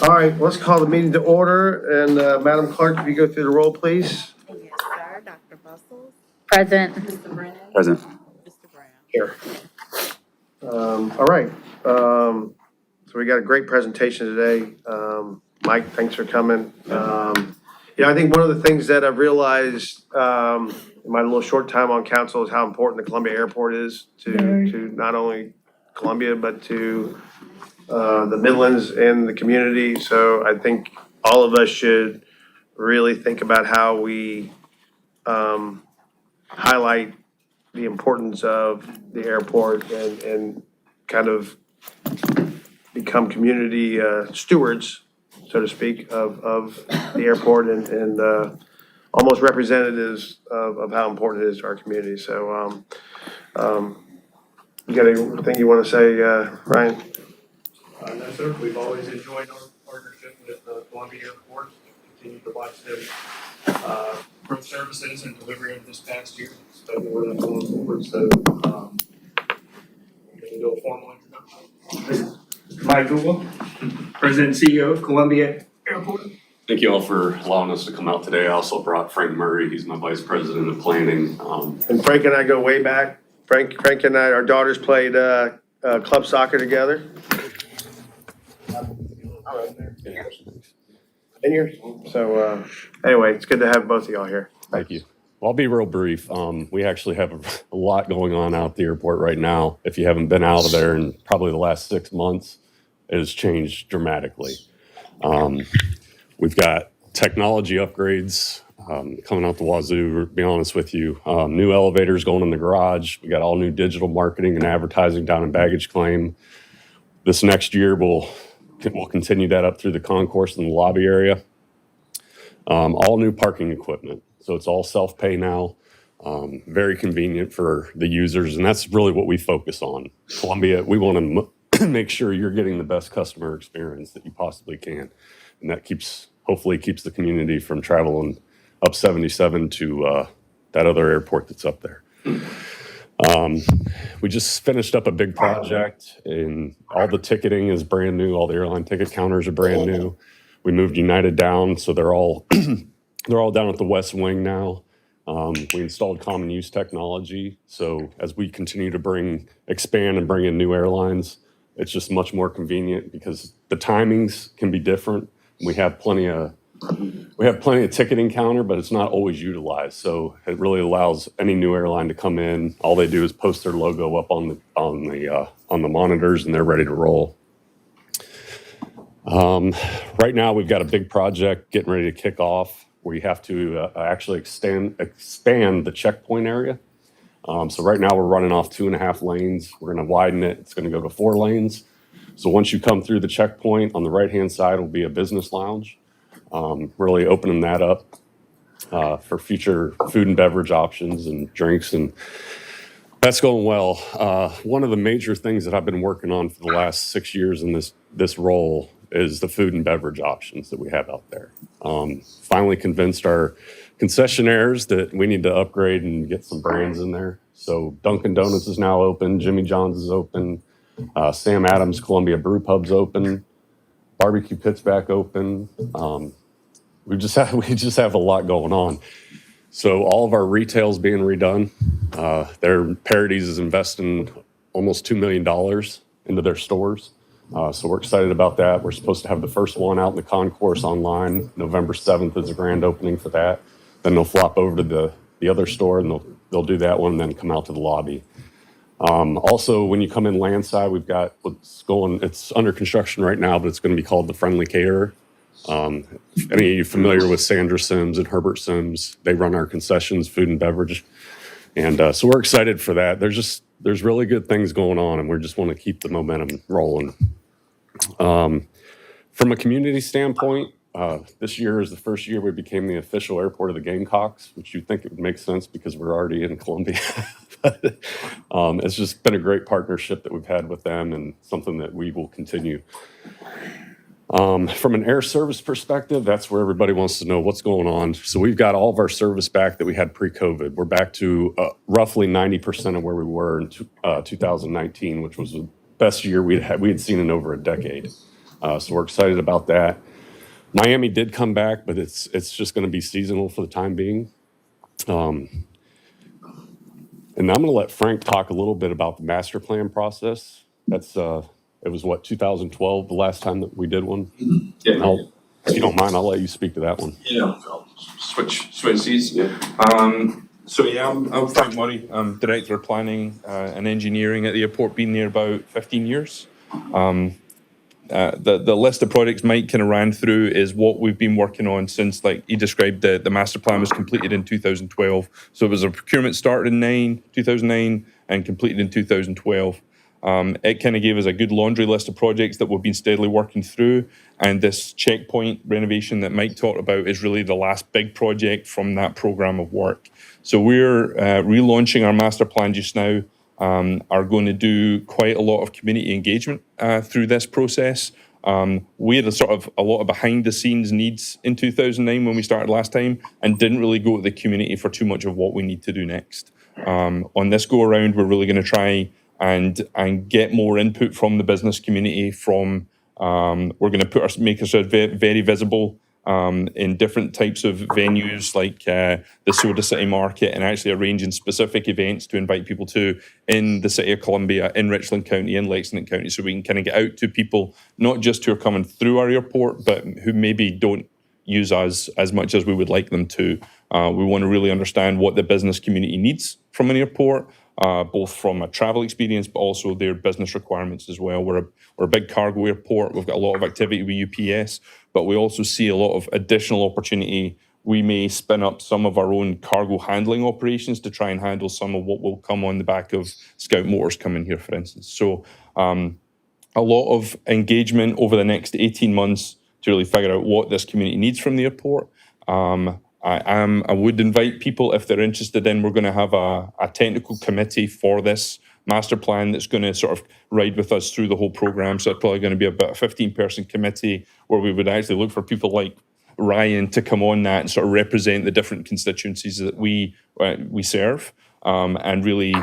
All right, let's call the meeting to order, and Madam Clerk, if you go through the roll, please. Yes, sir. Dr. Bustles, Present. Mr. Brennan, Present. Mr. Brown. Here. All right, so we got a great presentation today. Mike, thanks for coming. Yeah, I think one of the things that I've realized in my little short time on council is how important the Columbia Airport is to not only Columbia, but to the Midlands and the community. So I think all of us should really think about how we highlight the importance of the airport and kind of become community stewards, so to speak, of the airport and almost representatives of how important it is to our community. So you got anything you want to say, Ryan? No, sir. We've always enjoyed our partnership with Columbia Airport. Continue to watch them improve services and delivery of this past year. So we're going forward. So I'm going to do a formal introduction. Mike Google, President and CEO of Columbia Airport. Thank you all for allowing us to come out today. I also brought Frank Murray. He's my Vice President of Planning. And Frank and I go way back. Frank and I, our daughters played club soccer together. In here. So anyway, it's good to have both of y'all here. Thank you. Well, I'll be real brief. We actually have a lot going on out at the airport right now. If you haven't been out of there in probably the last 6 months, it has changed dramatically. We've got technology upgrades coming out the wazoo, to be honest with you. New elevators going in the garage. We got all new digital marketing and advertising down in baggage claim. This next year, we'll continue that up through the concourse and the lobby area. All new parking equipment. So it's all self-pay now, very convenient for the users. And that's really what we focus on. Columbia, we want to make sure you're getting the best customer experience that you possibly can. And that hopefully keeps the community from traveling up 77 to that other airport that's up there. We just finished up a big project and all the ticketing is brand new. All the airline ticket counters are brand new. We moved United down, so they're all down at the West Wing now. We installed common use technology. So as we continue to expand and bring in new airlines, it's just much more convenient because the timings can be different. We have plenty of ticketing counter, but it's not always utilized. So it really allows any new airline to come in. All they do is post their logo up on the monitors, and they're ready to roll. Right now, we've got a big project getting ready to kick off. We have to actually expand the checkpoint area. So right now, we're running off 2.5 lanes. We're going to widen it. It's going to go to 4 lanes. So once you come through the checkpoint, on the right-hand side will be a business lounge. Really opening that up for future food and beverage options and drinks, and that's going well. One of the major things that I've been working on for the last 6 years in this role is the food and beverage options that we have out there. Finally convinced our concessionaires that we need to upgrade and get some brands in there. So Dunkin' Donuts is now open, Jimmy John's is open, Sam Adams Columbia Brew Pub's open, Barbecue Pit's back open. We just have a lot going on. So all of our retail's being redone. Parodies is investing almost $2 million into their stores. So we're excited about that. We're supposed to have the first one out in the concourse online. November 7th is the grand opening for that. Then they'll flop over to the other store and they'll do that one and then come out to the lobby. Also, when you come in landside, we've got it's under construction right now, but it's going to be called the Friendly Caterer. Any of you familiar with Sandra Sims and Herbert Sims? They run our concessions, food and beverage. And so we're excited for that. There's really good things going on, and we just want to keep the momentum rolling. From a community standpoint, this year is the first year we became the official airport of the Gamecocks, which you'd think it would make sense because we're already in Columbia. But it's just been a great partnership that we've had with them and something that we will continue. From an air service perspective, that's where everybody wants to know what's going on. So we've got all of our service back that we had pre-COVID. We're back to roughly 90% of where we were in 2019, which was the best year we had seen in over a decade. So we're excited about that. Miami did come back, but it's just going to be seasonal for the time being. And I'm going to let Frank talk a little bit about the master plan process. That's it was what, 2012 the last time that we did one. Yeah. If you don't mind, I'll let you speak to that one. Yeah, I'll switch seats. Yeah. I'm Frank Murray. I'm Director of Planning and Engineering at the airport, been there about 15 years. The list of projects Mike kind of ran through is what we've been working on since, like he described, the master plan was completed in 2012. So it was a procurement started in 2009 and completed in 2012. It kind of gave us a good laundry list of projects that we've been steadily working through. And this checkpoint renovation that Mike talked about is really the last big project from that program of work. So we're relaunching our master plan just now. Are going to do quite a lot of community engagement through this process. We had a lot of behind the scenes needs in 2009 when we started last time and didn't really go to the community for too much of what we need to do next. On this go around, we're really going to try and get more input from the business community. We're going to make ourselves very visible in different types of venues like the Soda City Market, and actually arranging specific events to invite people to in the City of Columbia, in Richland County, in Lexington County, so we can kind of get out to people, not just who are coming through our airport, but who maybe don't use us as much as we would like them to. We want to really understand what the business community needs from an airport, both from a travel experience, but also their business requirements as well. We're a big cargo airport. We've got a lot of activity with UPS, but we also see a lot of additional opportunity. We may spin up some of our own cargo handling operations to try and handle some of what will come on the back of Scout Motors coming here, for instance. So a lot of engagement over the next 18 months to really figure out what this community needs from the airport. I would invite people, if they're interested in, we're going to have a technical committee for this master plan that's going to sort of ride with us through the whole program. So it's probably going to be about a 15-person committee where we would actually look for people like Ryan to come on that and sort of represent the different constituencies that we serve, and really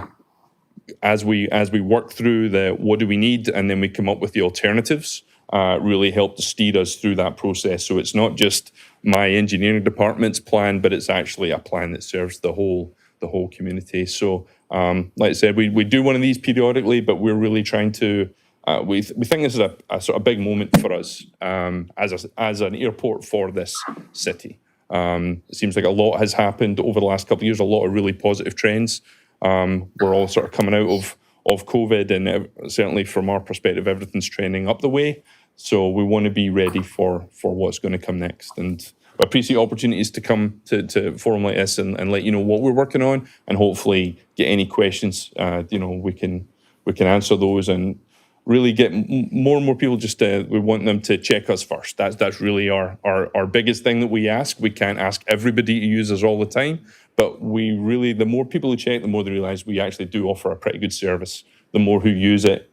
as we work through the what do we need, and then we come up with the alternatives, really help to steer us through that process. So it's not just my engineering department's plan, but it's actually a plan that serves the whole community. So like I said, we do one of these periodically, but we're really trying to we think this is a sort of big moment for us as an airport for this city. It seems like a lot has happened over the last couple of years, a lot of really positive trends. We're all sort of coming out of COVID, and certainly from our perspective, everything's trending up the way. So we want to be ready for what's going to come next. And I appreciate opportunities to come to a forum like this and let you know what we're working on, and hopefully get any questions. We can answer those and really get more and more people. We want them to check us first. That's really our biggest thing that we ask. We can't ask everybody to use us all the time, but the more people who check, the more they realize we actually do offer a pretty good service. The more who use it,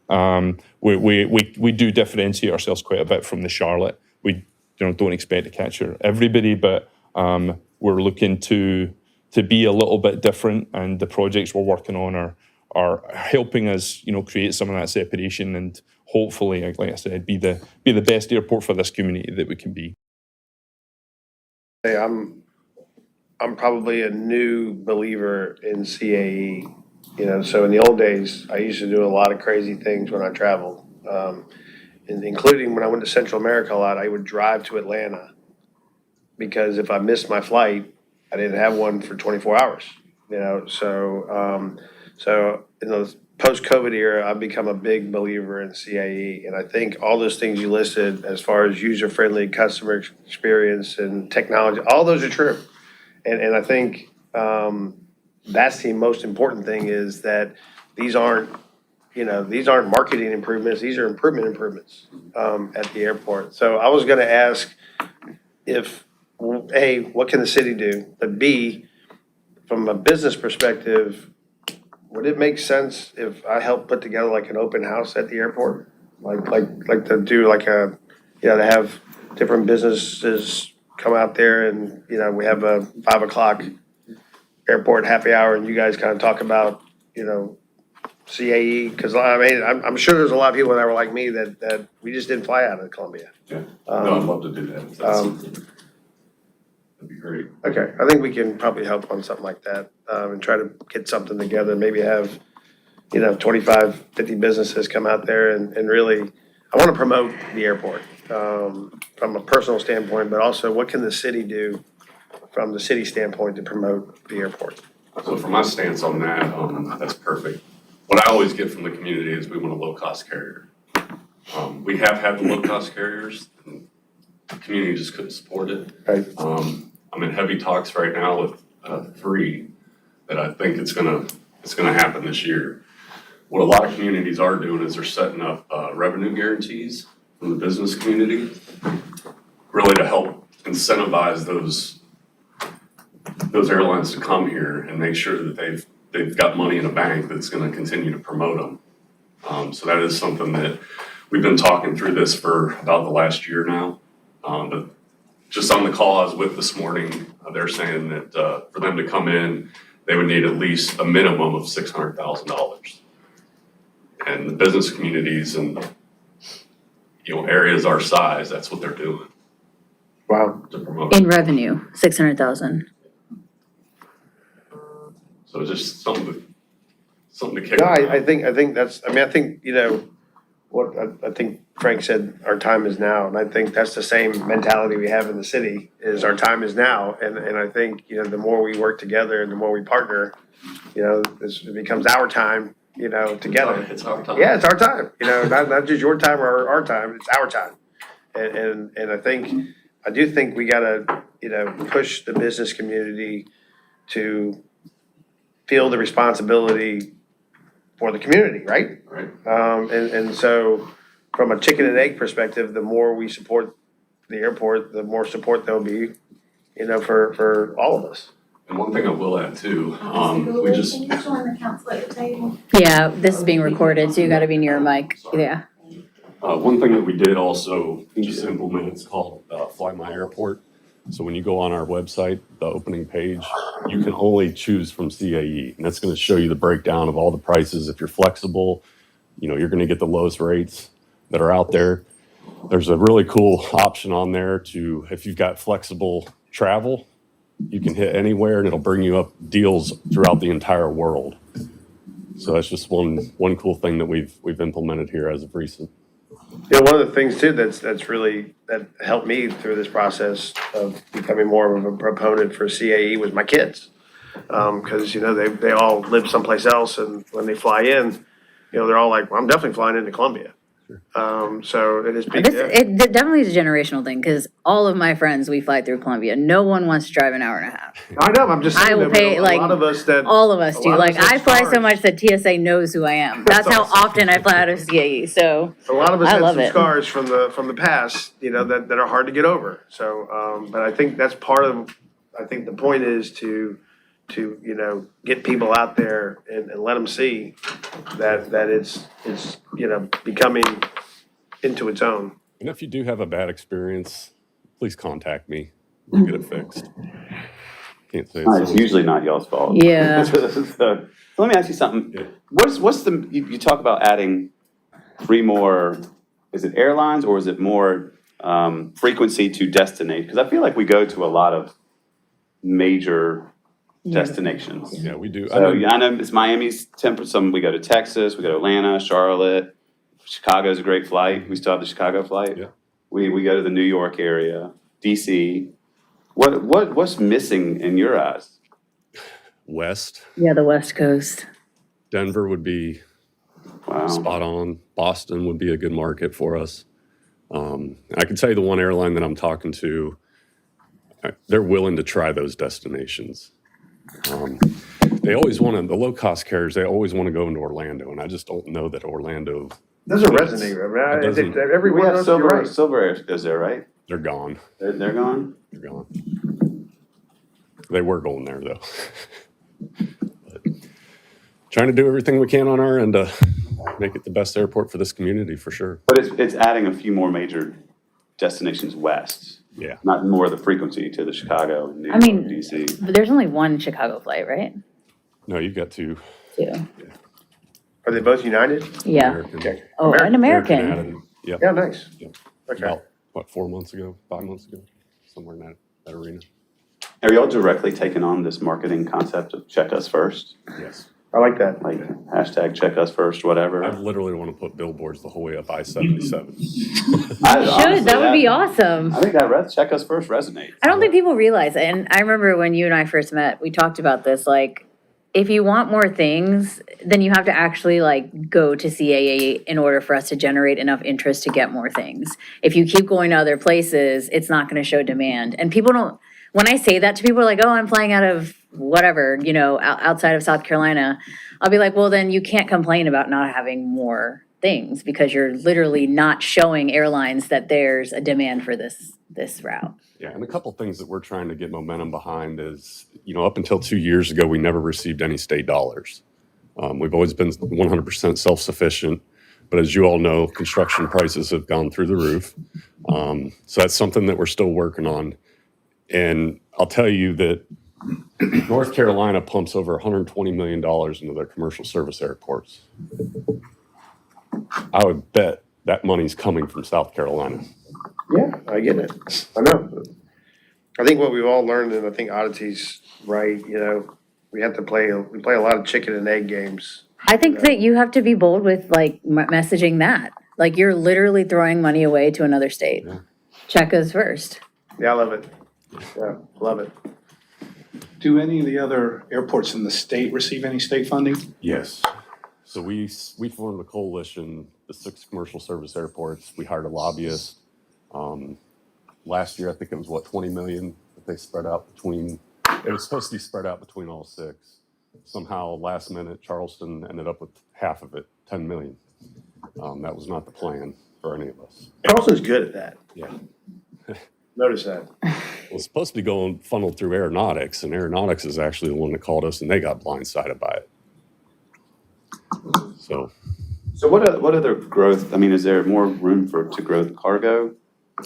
we do differentiate ourselves quite a bit from the Charlotte. We don't expect to capture everybody, but we're looking to be a little bit different, and the projects we're working on are helping us, create some of that separation, and hopefully, like I said, be the best airport for this community that we can be. Hey, I'm probably a new believer in CAE. So in the old days, I used to do a lot of crazy things when I traveled, including when I went to Central America a lot. I would drive to Atlanta because if I missed my flight, I didn't have one for 24 hours. So in the post-COVID era, I've become a big believer in CAE, and I think all those things you listed, as far as user-friendly customer experience and technology, all those are true, and I think that's the most important thing, is that these aren't marketing improvements. These are improvements at the airport. So I was going to ask if A, what can the city do? But B, from a business perspective, would it make sense if I helped put together like an open house at the airport? Like to do to have different businesses come out there, and we have a 5 o'clock airport happy hour, and you guys kind of talk about CAE? Because I mean, I'm sure there's a lot of people that were like me that we just didn't fly out of Columbia. Yeah, no, I'd love to do that. That'd be great. Okay, I think we can probably help on something like that, and try to get something together, maybe have, 25, 50 businesses come out there and really, I want to promote the airport, from a personal standpoint, but also what can the city do from the city standpoint to promote the airport? So from my stance on that, that's perfect. What I always get from the community is we want a low-cost carrier. We have had the low-cost carriers, and the community just couldn't support it. Right. I'm in heavy talks right now with 3 that I think it's gonna happen this year. What a lot of communities are doing is they're setting up revenue guarantees from the business community, really to help incentivize those airlines to come here and make sure that they've got money in a bank that's going to continue to promote them. So that is something that we've been talking through this for about the last year now. But just on the call I was with this morning, they're saying that for them to come in, they would need at least a minimum of $600,000. And the business communities and areas our size, that's what they're doing Wow. to promote. In revenue, 600,000. So just something to kick. No, around. I think that's, I think, what I think Frank said, our time is now. And I think that's the same mentality we have in the city, is our time is now. And I think, the more we work together and the more we partner, it becomes our time, together. It's our time. Yeah, it's our time, not just your time or our time, it's our time. And I do think we gotta, push the business community to feel the responsibility for the community, right? Right. And so from a chicken and egg perspective, the more we support the airport, the more support there'll be, for all of us. And one thing I will add too, we just, Can you join the council at the table? Yeah, this is being recorded, so you gotta be near a mic. Yeah. One thing that we did also just implement, it's called Fly My Airport. So when you go on our website, the opening page, you can only choose from CAE. And that's going to show you the breakdown of all the prices. If you're flexible, you're going to get the lowest rates that are out there. There's a really cool option on there to, if you've got flexible travel, you can hit anywhere and it'll bring you up deals throughout the entire world. So that's just one cool thing that we've implemented here as of recent. One of the things too that helped me through this process of becoming more of a proponent for CAE was my kids. Because they all live someplace else, and when they fly in, they're all like, well, I'm definitely flying into Columbia. So it is big. It definitely is a generational thing, because all of my friends, we fly through Columbia. No one wants to drive an hour and a half. I know, I'm just saying I will that pay, a like, lot of us that. All of us a do. lot of Like, us I have fly so scars. much that TSA knows who I am. That's how often I fly out of CAE, so. A lot of us I have love some it. scars from the past, that are hard to get over. So, but I think that's part of, I think the point is to get people out there and let them see that it's becoming into its own. And if you do have a bad experience, please contact me. We'll get it fixed. Can't say It's it's usually not y'all's fault. Yeah. So let me ask you something. Yeah. What's you talk about adding 3 more, is it airlines or is it more frequency to destinate? Because I feel like we go to a lot of major destinations. Yeah, we do. So I know it's Miami's 10%. We go to Texas, we go to Atlanta, Charlotte. Chicago's a great flight. We still have the Chicago flight. Yeah. We go to the New York area, DC. What's missing in your eyes? West, Yeah, the West Coast. Denver would be Wow. spot on. Boston would be a good market for us. I can tell you the one airline that I'm talking to, they're willing to try those destinations. They always want to, the low cost carriers, they always want to go into Orlando, and I just don't know that Orlando, Doesn't resonate, It right? doesn't. Everywhere We have else, you're right. Silver Air goes there, right? they're gone. They're gone? They're gone. They were going there though. But trying to do everything we can on our end to make it the best airport for this community for sure. But it's adding a few more major destinations west, Yeah. not more of the frequency to the Chicago and New I York, mean- DC. But there's only one Chicago flight, right? No, you've got to. Two. Are they both United? Yeah. American. Okay. Oh, an American. added, yep, Yeah, nice. Yep. Okay. about, what, 4 months ago, 5 months ago, somewhere in that arena. Are y'all directly taking on this marketing concept of check us first? Yes. I like that. Like hashtag check us first, whatever? I literally want to put billboards the whole way up I-77. Should, that would be awesome. I think that check us first resonates. I don't think people realize it. And I remember when you and I first met, we talked about this, like, if you want more things, then you have to actually like go to CAA in order for us to generate enough interest to get more things. If you keep going to other places, it's not gonna show demand. And people don't, when I say that to people, like, oh, I'm flying out of whatever, you know, outside of South Carolina, I'll be like, well, then you can't complain about not having more things because you're literally not showing airlines that there's a demand for this route. Yeah, and a couple things that we're trying to get momentum behind is, you know, up until 2 years ago, we never received any state dollars. We've always been 100% self-sufficient, but as you all know, construction prices have gone through the roof. So that's something that we're still working on. And I'll tell you that North Carolina pumps over $120 million into their commercial service airports. I would bet that money's coming from South Carolina. Yeah, I get it. I know. I think what we've all learned, and I think Oddity's right, you know, we play a lot of chicken and egg games. I think that you have to be bold with like messaging that. Like you're literally throwing money away to another state. Yeah. Check us first. Yeah, I love it. Yeah, love it. Do any of the other airports in the state receive any state funding? Yes. So we formed a coalition, the 6 commercial service airports. We hired a lobbyist. Last year, I think it was, what, 20 million that they spread out between, it was supposed to be spread out between all 6. Somehow, last minute, Charleston ended up with half of it, 10 million. That was not the plan for any of us. Charleston's good at that. Yeah. Notice that. It was supposed to be going funneled through aeronautics, and aeronautics is actually the one that called us, and they got blindsided by it. So what other growth, I mean, is there more room to grow the cargo?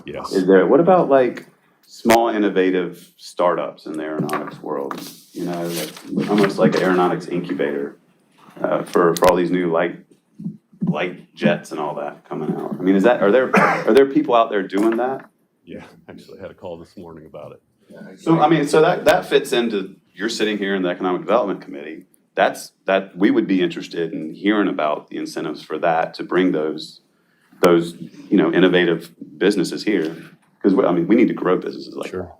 yes. What about like small innovative startups in the aeronautics world? You know, like, almost like an aeronautics incubator for all these new light jets and all that coming out. I mean, are there people out there doing that? Yeah, actually, I had a call this morning about it. So, I mean, so that fits into, you're sitting here in the Economic Development Committee. That we would be interested in hearing about the incentives for that, to bring those, you know, innovative businesses here. Because, I mean, we need to grow businesses like that.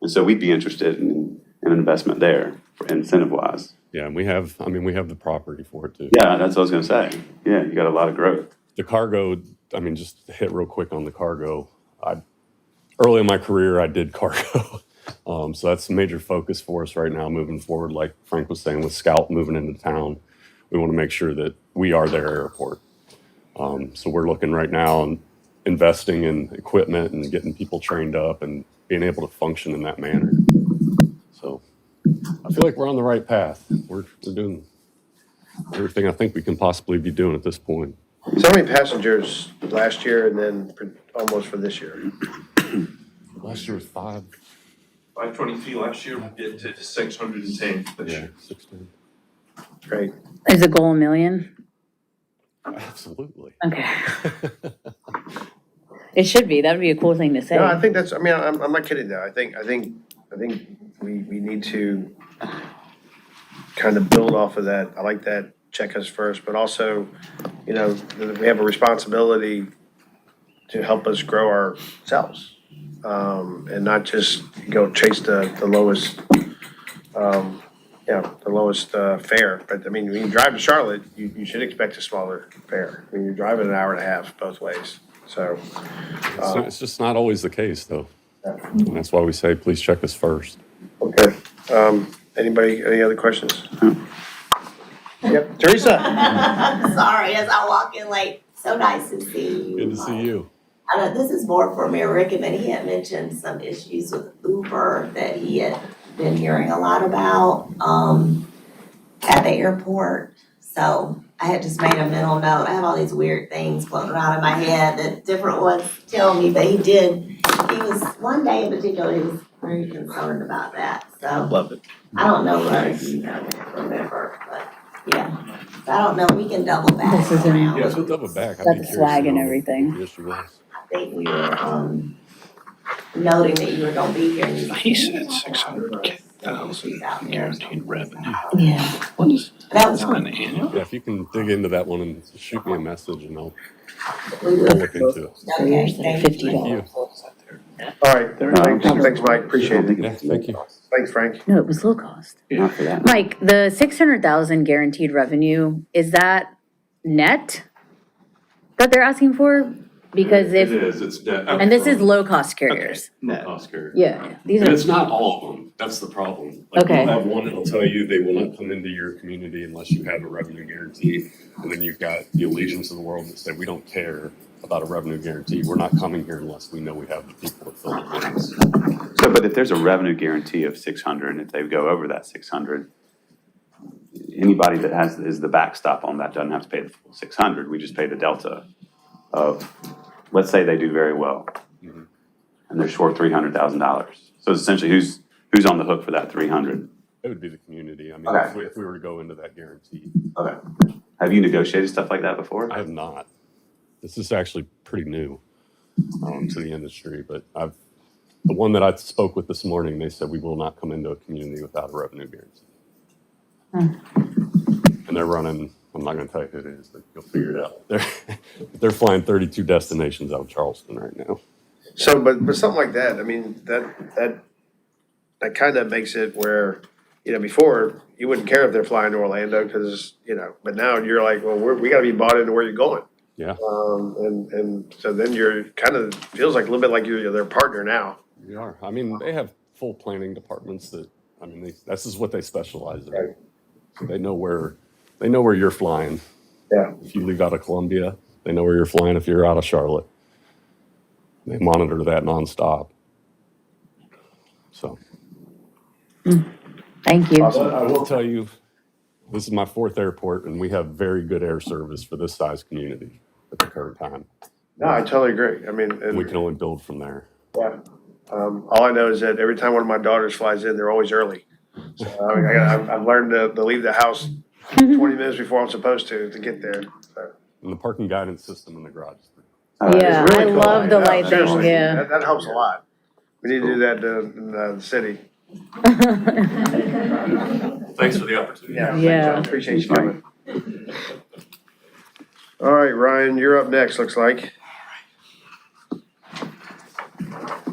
And so we'd be interested in an investment there for incentive-wise. Yeah, and we have the property for it too. Yeah, that's what I was gonna say. Yeah, you got a lot of growth. The cargo, I mean, just to hit real quick on the cargo, early in my career, I did cargo. So that's a major focus for us right now moving forward. Like Frank was saying, with Scout moving into town, we want to make sure that we are their airport. So we're looking right now and investing in equipment and getting people trained up and being able to function in that manner. So I feel like we're on the right path. We're doing everything I think we can possibly be doing at this point. So how many passengers last year and then almost for this year? Last year was 5. 523 last year, we did to 610 this Yeah, year. 16. Great. Is the goal $1 million? Absolutely. Okay. It should be. That would be a cool thing to say. No, I think that's, I mean, I'm not kidding though. I think we need to kind of build off of that. I like that, check us first, but also, you know, we have a responsibility to help us grow ourselves. And not just go chase the lowest, the lowest fare. But I mean, when you drive to Charlotte, you should expect a smaller fare. I mean, you're driving an hour and a half both ways. So It's just not always the case, though. And that's why we say, please check us first. okay. Any other questions? Yep, Teresa. Sorry, as I walk in late, so nice to see you. Good to see you. This is more for Mayor Rickman. He had mentioned some issues with Uber that he had been hearing a lot about at the airport. So I had just made a mental note. I have all these weird things floating around in my head that different ones tell me, but he was, one day in particular, he was very concerned about that. So Love it. I don't know whether you remember, but Yeah, I don't know, we can double back This is in- around. Yeah, so double back. I'd Got be the curious swag to and know what everything. the issue was. I think we were, noting that you were gonna be here. and you- He said 600,000 guaranteed revenue. Yeah. What is, That was it's not an annual? Yeah, if you can dig into that one and shoot me a message and I'll we I'll would, look into it. okay, thank you. Thank you. All right, thanks, Mike, appreciate it. Yeah, thank you. Thanks, Frank. No, it was low cost. Not for that. Mike, the 600,000 guaranteed revenue, is that net that they're asking for? Because It if, is, it's debt. and this is low cost carriers. No cost carrier. Yeah, these And are, it's not all of them, that's the problem. Like, Okay. you'll have one that'll tell you they will not come into your community unless you have a revenue guarantee. And then you've got the Allegiance of the world that say, we don't care about a revenue guarantee. We're not coming here unless we know we have the people to fill the plans. So, but if there's a revenue guarantee of 600, and if they go over that 600, anybody that is the backstop on that doesn't have to pay the full 600. We just pay the delta of, let's say they do very well, Mhm. and they're short $300,000. So essentially, who's on the hook for that 300? It would be the community. I mean, Okay. if we were to go into that guarantee. Okay. Have you negotiated stuff like that before? I have not. This is actually pretty new to the industry, but the one that I spoke with this morning, they said we will not come into a community without a revenue guarantee. And they're running, I'm not gonna tell you who it is, but you'll figure it out. They're flying 32 destinations out of Charleston right now. So, but something like that, I mean, that kind of makes it where, before, you wouldn't care if they're flying to Orlando, because, but now you're like, well, we gotta be bought into where you're going. Yeah. And so then you're kind of, feels like a little bit like you're their partner now. We are. I mean, they have full planning departments that, I mean, this is what they specialize in. Right. So they know where you're flying. Yeah. If you leave out of Columbia, they know where you're flying if you're out of Charlotte. They monitor that nonstop. So. thank you. But I will tell you, this is my 4th airport, and we have very good air service for this size community at the current time. No, I totally agree. I mean, We can only build from there. yeah. All I know is that every time one of my daughters flies in, they're always early. So I've learned to leave the house 20 minutes before I'm supposed to get there. So. And the parking guidance system in the garage. Yeah, It's I really cool. love the Yeah, lighting, seriously, yeah. That helps a lot. We need to do that in the city. Thanks for the opportunity. Yeah. thanks, Yeah. I appreciate you coming. All right, Ryan, you're up next, looks like.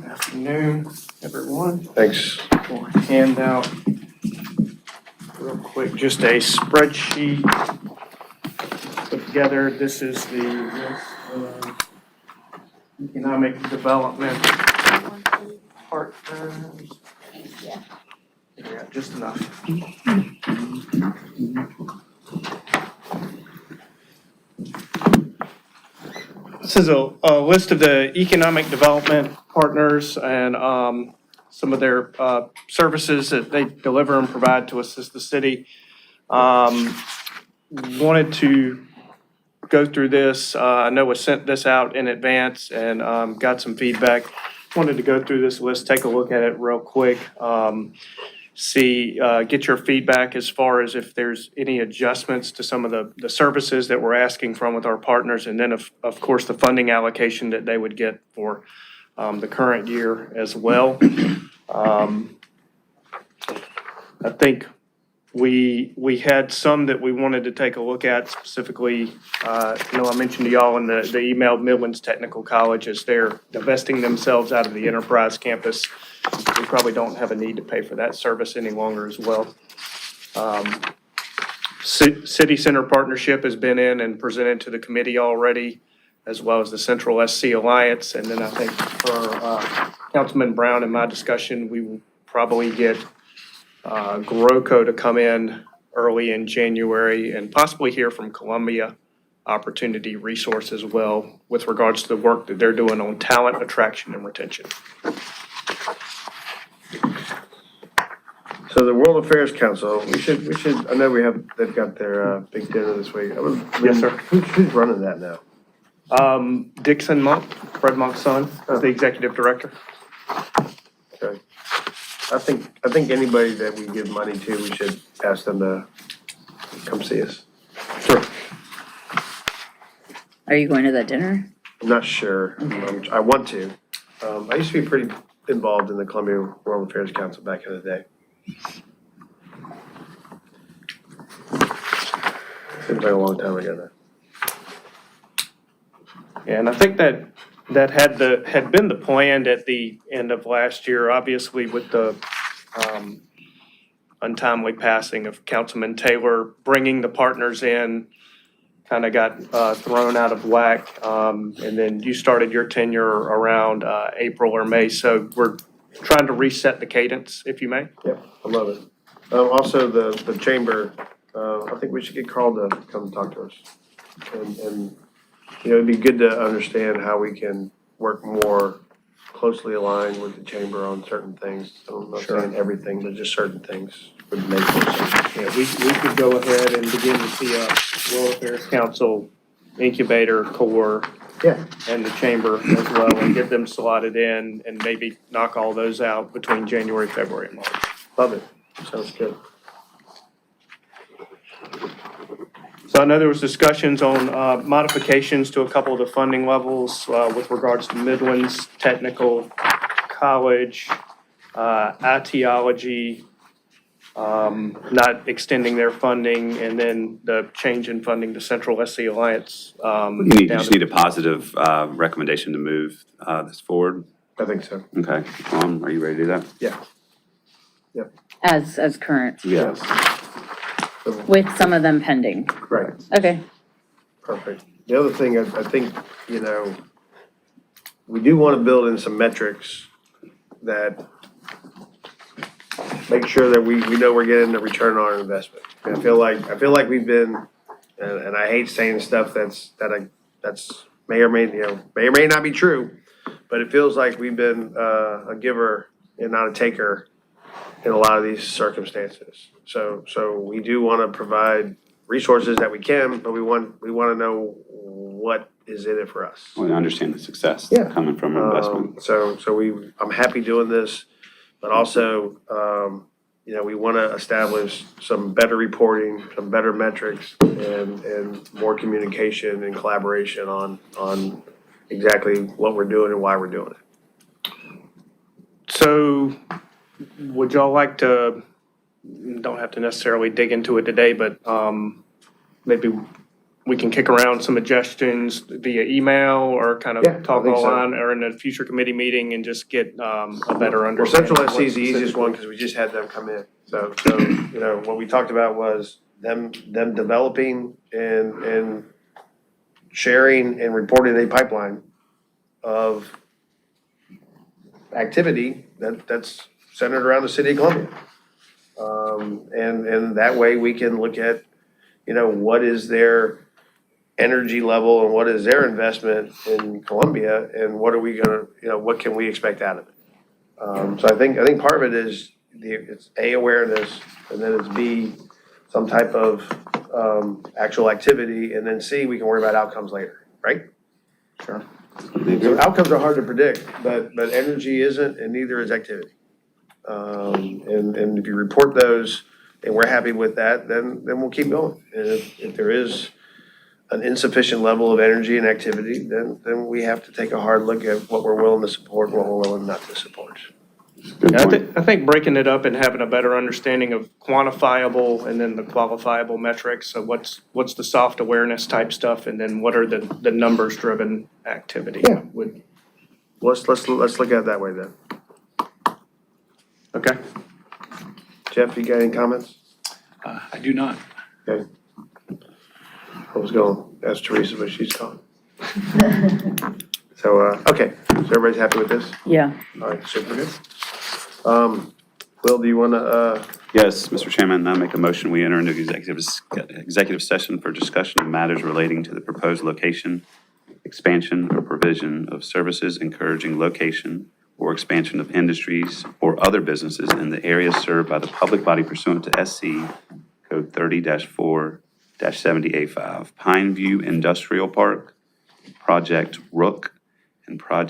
Afternoon, everyone. Thanks. We'll hand out real quick, just a spreadsheet put together. This is the list of economic development partners. Yeah, just enough. This is a list of the economic development partners and some of their services that they deliver and provide to us as the city. Wanted to go through this. I know we sent this out in advance and got some feedback. Wanted to go through this list, take a look at it real quick. Get your feedback as far as if there's any adjustments to some of the services that we're asking from with our partners. And then of course, the funding allocation that they would get for the current year as well. I think we had some that we wanted to take a look at specifically. I mentioned to y'all in the email, Midlands Technical College, as they're divesting themselves out of the Enterprise campus. We probably don't have a need to pay for that service any longer as well. City Center Partnership has been in and presented to the committee already, as well as the Central SC Alliance. And then I think for Councilman Brown in my discussion, we will probably get GROCO to come in early in January and possibly hear from Columbia Opportunity Resource as well with regards to the work that they're doing on talent attraction and retention. So the World Affairs Council, we should, I know they've got their big dinner this week. Yes, sir. Who's running that now? Dixon Monk, Fred Monk's son, is the executive director. Okay. I think anybody that we give money to, we should ask them to come see us. Sure. Are you going to that dinner? I'm not sure. I want to. I used to be pretty involved in the Columbia World Affairs Council back in the day. Seems like a long time ago now. And I think that had been the plan at the end of last year, obviously with the untimely passing of Councilman Taylor, bringing the partners in kind of got thrown out of whack. And then you started your tenure around April or May, so we're trying to reset the cadence, if you may. Yep, I love it. Also, the chamber, I think we should get Carl to come talk to us. And, you know, it'd be good to understand how we can work more closely aligned with the chamber on certain things. I'm not saying everything, but just certain things would make more sense. Yeah, we could go ahead and begin to see a World Affairs Council incubator core Yeah, and the chamber as well, and get them slotted in and maybe knock all those out between January, February, and March. love it. Sounds good. So I know there was discussions on modifications to a couple of the funding levels with regards to Midlands Technical College, ITology, not extending their funding, and then the change in funding to Central SC Alliance. You just need a positive recommendation to move this forward. I think so. Okay, are you ready to do that? Yeah. As current, Yes. with some of them pending. Right. Okay. Perfect. The other thing, I think, you know, we do want to build in some metrics that make sure that we know we're getting the return on our investment. And I feel like we've been, and I hate saying stuff that's may or may not be true, but it feels like we've been a giver and not a taker in a lot of these circumstances. So we do want to provide resources that we can, but we want to know what is in it for us. I want to understand the success Yeah. coming from our investment. I'm happy doing this, but also, you know, we want to establish some better reporting, some better metrics, and more communication and collaboration on exactly what we're doing and why we're doing it. So would y'all like to, don't have to necessarily dig into it today, but maybe we can kick around some suggestions via email or kind Yeah, I of talk think so. online or in a future committee meeting and just get a better Well, understanding. Central of SC what is the easiest specific- one because we just had them come in. So, you know, what we talked about was them developing and sharing and reporting a pipeline of activity that's centered around the city of Columbia. And that way we can look at, you know, what is their energy level and what is their investment in Columbia and what are we gonna, you know, what can we expect out of it? So I think part of it is it's A, awareness, and then it's B, some type of actual activity, and then C, we can worry about outcomes later, right? Sure. So outcomes are hard to predict, but energy isn't, and neither is activity. And if you report those and we're happy with that, then we'll keep going. And if there is an insufficient level of energy and activity, then we have to take a hard look at what we're willing to support and what we're willing not to support. Good Yeah, point. I think breaking it up and having a better understanding of quantifiable and then the qualifiable metrics. So what's the soft awareness type stuff, and then what are the numbers driven activity? Yeah. Would, Let's look at it that way then. okay. Jeff, you got any comments? I do not. Okay. I was gonna ask Teresa, but she's gone. So, okay, so everybody's happy with this? Yeah. All right, super good. Will, do you wanna, Yes, Mr. Chairman, I make a motion, we enter into executive session for discussion of matters relating to the proposed location, expansion, or provision of services encouraging location or expansion of industries or other businesses in the areas served by the public body pursuant to SC Code 30-4-70A5, Pine View Industrial Park, Project Rook, and Project